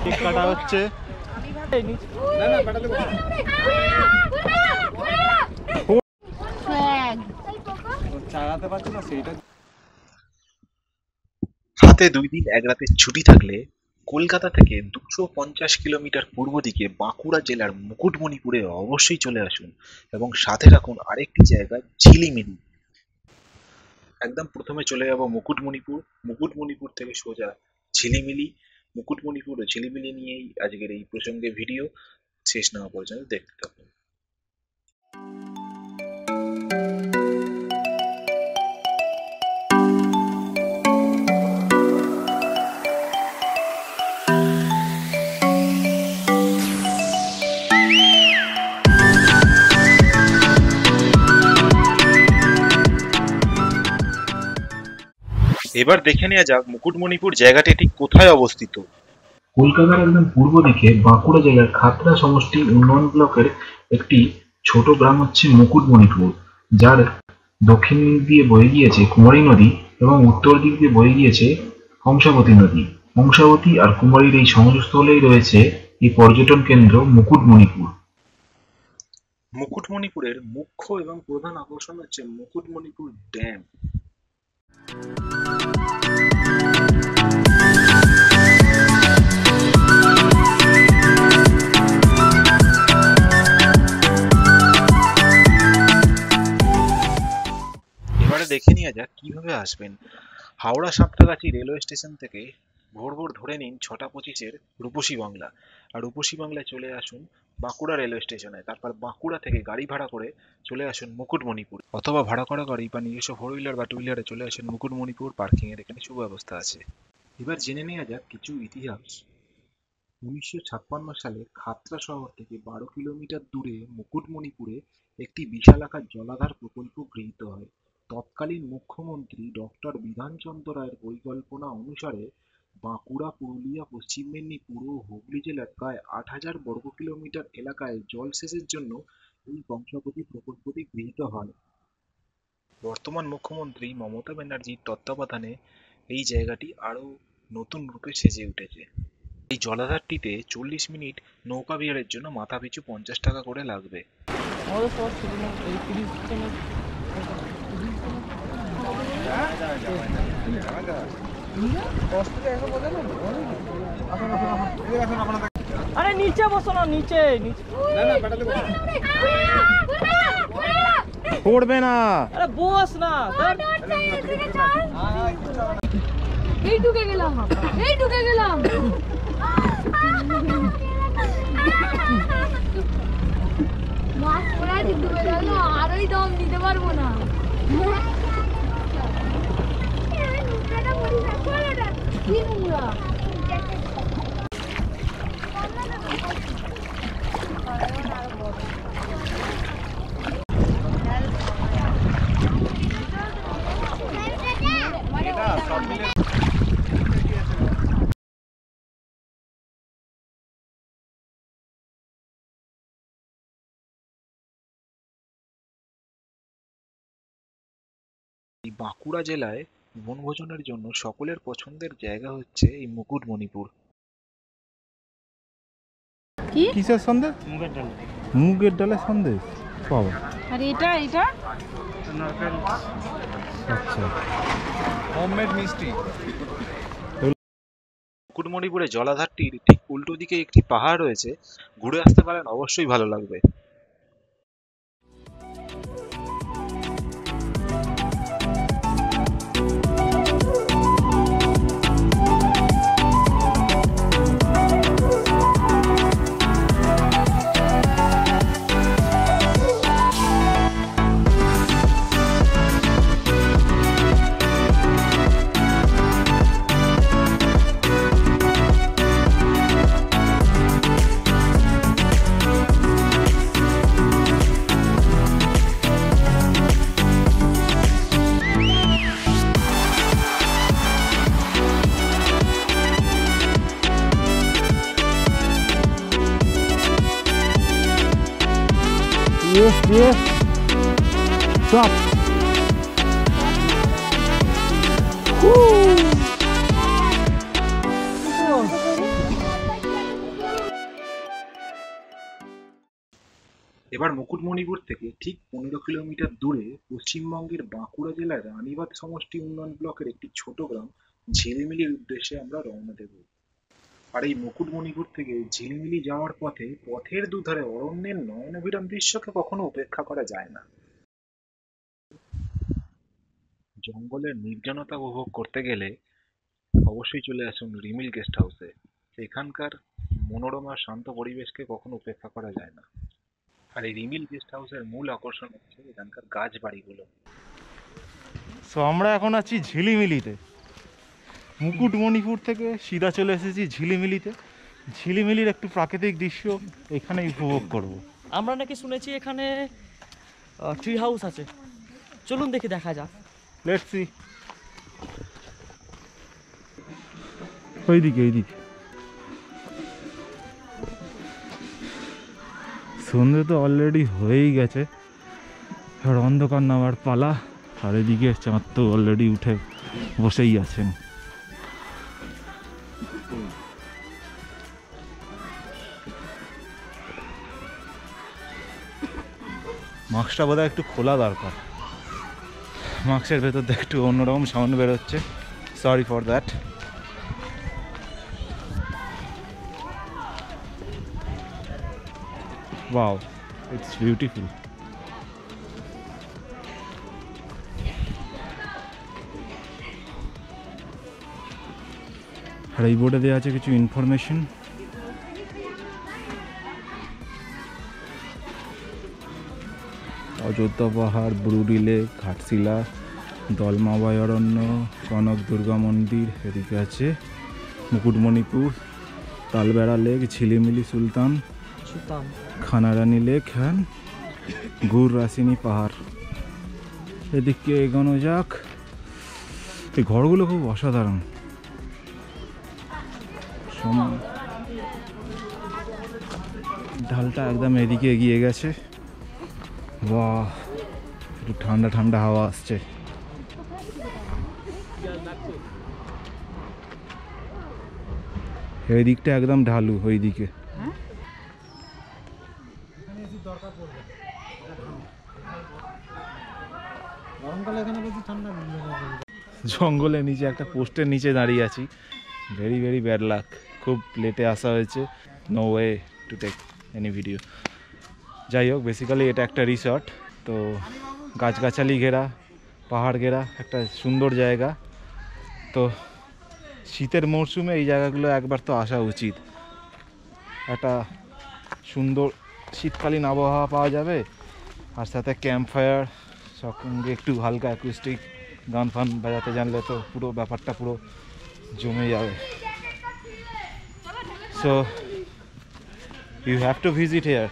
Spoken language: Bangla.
কেক কাটা হচ্ছে। হাতে 2 দিন 1 রাতের ছুটি থাকলে কলকাতা থেকে 250 কিলোমিটার পূর্ব দিকে বাঁকুড়া জেলার মুকুটমণিপুরে অবশ্যই চলে আসুন এবং সাথে রাখুন আরেকটি জায়গা ঝিলিমিলি। একদম প্রথমে চলে যাব মুকুটমণিপুর, মুকুটমণিপুর থেকে সোজা ঝিলিমিলি। মুকুটমণিপুর ও ঝিলিমিলি নিয়েই আজকের এই প্রসঙ্গে ভিডিও, শেষ না হওয়া পর্যন্ত দেখতে থাকুন। এবার দেখে নেওয়া যাক মুকুটমণিপুর জায়গাটি ঠিক কোথায় অবস্থিত। কলকাতার একদম পূর্ব দিকে বাঁকুড়া জেলার খাতড়া সমষ্টি উন্নয়ন ব্লকের একটি ছোট গ্রাম হচ্ছে মুকুটমণিপুর, যার দক্ষিণ দিক দিয়ে বয়ে গিয়েছে কুমারী নদী এবং উত্তর দিক দিয়ে বয়ে গিয়েছে কংসাবতী নদী। কংসাবতী আর কুমারীর এই সংযোগস্থলেই রয়েছে এই পর্যটন কেন্দ্র মুকুটমণিপুর। মুকুটমণিপুরের মুখ্য এবং প্রধান আকর্ষণ হচ্ছে মুকুটমণিপুর ড্যাম। এবারে দেখে নেওয়া যাক কিভাবে আসবেন। হাওড়া সাঁতরাগাছি রেলওয়ে স্টেশন থেকে ভোর ভোর ধরে নিন 6:25-এর রূপসী বাংলা, আর রূপসী বাংলায় চলে আসুন বাঁকুড়া রেলওয়ে স্টেশনে। তারপর বাঁকুড়া থেকে গাড়ি ভাড়া করে চলে আসুন মুকুটমণিপুর, অথবা ভাড়া করা গাড়ি বা নিজস্ব 4 হুইলার বা 2 হুইলারে চলে আসুন মুকুটমণিপুর। পার্কিং এর এখানে সুব্যবস্থা আছে। এবার জেনে নেওয়া যাক কিছু ইতিহাস। 1956 সালে খাতড়া শহর থেকে 12 কিলোমিটার দূরে মুকুটমণিপুরে একটি বিশালাকার জলাধার প্রকল্প গৃহীত হয়। তৎকালীন মুখ্যমন্ত্রী ডক্টর বিধানচন্দ্র রায়ের পরিকল্পনা অনুসারে বাঁকুড়া, পুরুলিয়া, পশ্চিম মেদিনীপুর ও হুগলি জেলার প্রায় 8,000 বর্গ কিলোমিটার এলাকায় জলসেচের জন্য এই কংসাবতী প্রকল্পটি গৃহীত হয়। বর্তমান মুখ্যমন্ত্রী মমতা ব্যানার্জির তত্ত্বাবধানে এই জায়গাটি আরও নতুন রূপে সেজে উঠেছে। এই জলাধারটিতে 40 মিনিট নৌকা বিহারের জন্য মাথাপিছু 50 টাকা করে লাগবে। আরে নিচে বসো না, নিচে পড়বে না। আরে বস না, এই ঢুকে গেলাম মাছ পড়া ডুবে গেল, আরই দম দিতে পারবো না। কি নোংরা এই বাঁকুড়া জেলায় বনভোজনের জন্য সকলের পছন্দের জায়গা হচ্ছে এই মুকুটমণিপুর। কিসের সন্দেশ? মুগের ডালের সন্দেশ পাবো। আর এটা আচ্ছা, হোমমেড মিষ্টি। মুকুটমণিপুরে জলাধারটির ঠিক উল্টো দিকে একটি পাহাড় রয়েছে, ঘুরে আসতে পারেন, অবশ্যই ভালো লাগবে। Yes. Stop. এবার মুকুটমণিপুর থেকে ঠিক 15 কিলোমিটার দূরে পশ্চিমবঙ্গের বাঁকুড়া জেলার রানীবাঁধ সমষ্টি উন্নয়ন ব্লকের একটি ছোট গ্রাম ঝিলিমিলির উদ্দেশ্যে আমরা রওনা দেব। আর এই মুকুটমণিপুর থেকে ঝিলিমিলি যাওয়ার পথে পথের দুধারে অরণ্যের নয়নাভিরাম দৃশ্যকে কখনো উপেক্ষা করা যায় না। জঙ্গলের নির্জনতা উপভোগ করতে গেলে অবশ্যই চলে আসুন রিমিল গেস্ট হাউসে। এখানকার মনোরমা শান্ত পরিবেশকে কখনো উপেক্ষা করা যায় না। আর এই রিমিল গেস্ট হাউসের মূল আকর্ষণ হচ্ছে এখানকার গাছ বাড়িগুলো। সো আমরা এখন আছি ঝিলিমিলিতে। মুকুটমণিপুর থেকে সিধা চলে এসেছি ঝিলিমিলিতে। ঝিলিমিলির একটু প্রাকৃতিক দৃশ্য এখানেই উপভোগ করব। আমরা নাকি শুনেছি এখানে ট্রি হাউস আছে, চলুন দেখে দেখা যাক। Let's see. এইদিকে সন্ধ্যে তো অলরেডি হয়েই গেছে, আর অন্ধকার নামার পালা। আর এদিকে চাঁদ তো অলরেডি উঠে বসেই আছেন। মাস্কটা বোধহয় একটু খোলা দরকার, মাস্কের ভেতর দিয়ে একটু অন্যরকম সাউন্ড বেরোচ্ছে, sorry for that. Wow, it's beautiful. আর এই বোর্ডে দেওয়া আছে কিছু ইনফরমেশন। অযোধ্যা পাহাড়, ব্রুডি লেক, ঘাটশিলা, দলমা অভয়ারণ্য, কনক দুর্গা মন্দির, এদিকে আছে মুকুটমণিপুর, তালবেড়া লেক, ঝিলিমিলি সুলতান, খানারানী লেক, হ্যাঁ, গুর রাসিনী পাহাড়। এদিকে এগোনো যাক। এই ঘরগুলো খুব অসাধারণ। ঢালটা একদম এদিকে এগিয়ে গেছে। বাহ, একটু ঠান্ডা ঠান্ডা হাওয়া আসছে। এই দিকটা একদম ঢালু, ওই দিকে জঙ্গলের নিচে একটা পোস্টের নিচে দাঁড়িয়ে আছি। ভেরি ভেরি ব্যাড লাক, খুব লেটে আসা হয়েছে, no way to take any video. যাই হোক, বেসিক্যালি এটা একটা রিসর্ট, তো গাছগাছালি ঘেরা, পাহাড় ঘেরা একটা সুন্দর জায়গা। তো শীতের মরশুমে এই জায়গাগুলো একবার তো আসা উচিত। একটা সুন্দর শীতকালীন আবহাওয়া পাওয়া যাবে, আর সাথে ক্যাম্প ফায়ার, সঙ্গে একটু হালকা অ্যাকুস্টিক গান ফান বাজাতে জানলে তো পুরো ব্যাপারটা পুরো জমে যাবে। So you have to visit here.